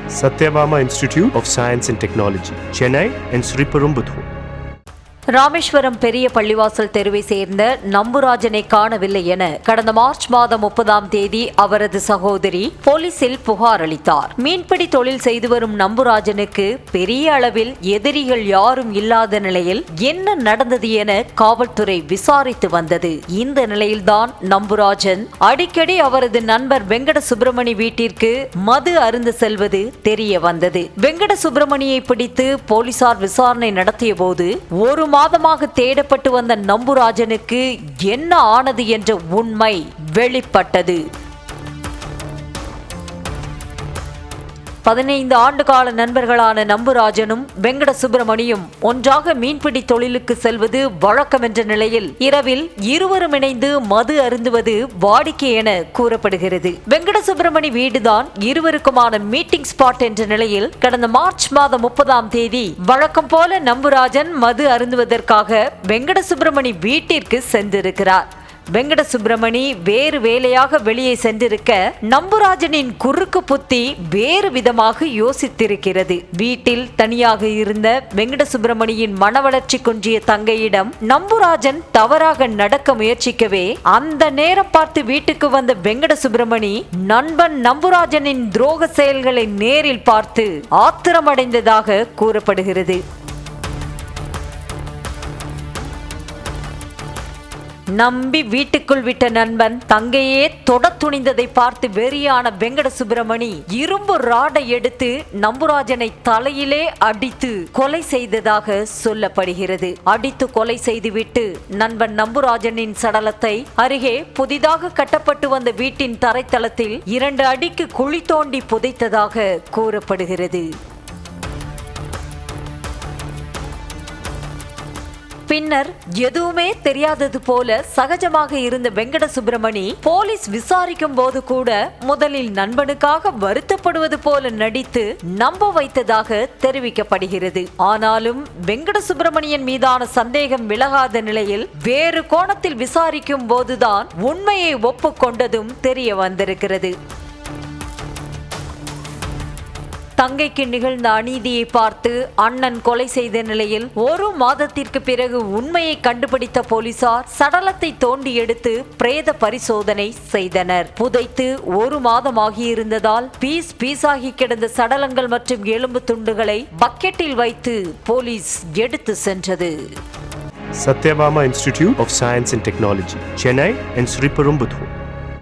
Satyabama Institute of Science and Technology, Chennai and Sriperumbudur. Rameswaram பெரிய பள்ளிவாசல் தெருவை சேர்ந்த நம்புராஜனை காணவில்லை என கடந்த மார்ச் மாதம் 30ஆம் தேதி அவரது சகோதரி போலீசில் புகார் அளித்தார். மீன்பிடி தொழில் செய்து வரும் நம்புராஜனுக்கு பெரிய அளவில் எதிரிகள் யாரும் இல்லாத நிலையில் என்ன நடந்தது என காவல்துறை விசாரித்து வந்தது. இந்த நிலையில்தான் நம்புராஜன் அடிக்கடி அவரது நண்பர் வெங்கட சுப்பிரமணி வீட்டிற்கு மது அருந்த செல்வது தெரிய வந்தது. வெங்கட சுப்பிரமணியை பிடித்து போலீசார் விசாரணை நடத்திய போது ஒரு மாதமாக தேடப்பட்டு வந்த நம்புராஜனுக்கு என்ன ஆனது என்ற உண்மை வெளிப்பட்டது. 15 ஆண்டுகால நண்பர்களான நம்புராஜனும் வெங்கட சுப்பிரமணியும் ஒன்றாக மீன்பிடி தொழிலுக்கு செல்வது வழக்கம் என்ற நிலையில் இரவில் இருவரும் இணைந்து மது அருந்துவது வாடிக்கை என கூறப்படுகிறது. வெங்கட சுப்பிரமணி வீடுதான் இருவருக்குமான மீட்டிங் ஸ்பாட் என்ற நிலையில் கடந்த மார்ச் மாதம் 30ஆம் தேதி வழக்கம் போல நம்புராஜன் மது அருந்துவதற்காக வெங்கட சுப்பிரமணி வீட்டிற்கு சென்றிருக்கிறார். வெங்கட சுப்பிரமணி வேறு வேலையாக வெளியே சென்றிருக்க நம்புராஜனின் குறுக்கு புத்தி வேறு விதமாக யோசித்திருக்கிறது. வீட்டில் தனியாக இருந்த வெங்கட சுப்பிரமணியின் மனவளர்ச்சி குன்றிய தங்கையிடம் நம்புராஜன் தவறாக நடக்க முயற்சிக்கவே அந்த நேரம் பார்த்து வீட்டுக்கு வந்த வெங்கட சுப்பிரமணி நண்பன் நம்புராஜனின் துரோக செயல்களை நேரில் பார்த்து ஆத்திரமடைந்ததாக கூறப்படுகிறது. நம்பி வீட்டுக்குள் விட்ட நண்பன் தங்கையே தொட துணிந்ததை பார்த்து வெறியான வெங்கட சுப்பிரமணி இரும்பு ராடை எடுத்து நம்புராஜனை தலையிலே அடித்து கொலை செய்ததாக சொல்லப்படுகிறது. அடித்து கொலை செய்துவிட்டு நண்பன் நம்புராஜனின் சடலத்தை அருகே புதிதாக கட்டப்பட்டு வந்த வீட்டின் தரைத்தளத்தில் 2 அடிக்கு குழி தோண்டி புதைத்ததாக கூறப்படுகிறது. பின்னர் எதுவுமே தெரியாதது போல சகஜமாக இருந்த வெங்கட சுப்பிரமணி போலீஸ் விசாரிக்கும் போது கூட முதலில் நண்பனுக்காக வருத்தப்படுவது போல நடித்து நம்ப வைத்ததாக தெரிவிக்கப்படுகிறது. ஆனாலும் வெங்கட சுப்பிரமணியன் மீதான சந்தேகம் விலகாத நிலையில் வேறு கோணத்தில் விசாரிக்கும் போதுதான் உண்மையை ஒப்புக்கொண்டதும் தெரிய வந்திருக்கிறது. தங்கைக்கு நிகழ்ந்த அநீதியை பார்த்து அண்ணன் கொலை செய்த நிலையில் 1 மாதத்திற்கு பிறகு உண்மையை கண்டுபிடித்த போலீசார் சடலத்தை தோண்டி எடுத்து பிரேத பரிசோதனை செய்தனர். புதைத்து 1 மாதம் ஆகியிருந்ததால் பீஸாகி கிடந்த சடலங்கள் மற்றும் எலும்பு துண்டுகளை பக்கெட்டில் வைத்து போலீஸ் எடுத்து சென்றது. Satyabama Institute of Science and Technology, Chennai and Sriperumbudur.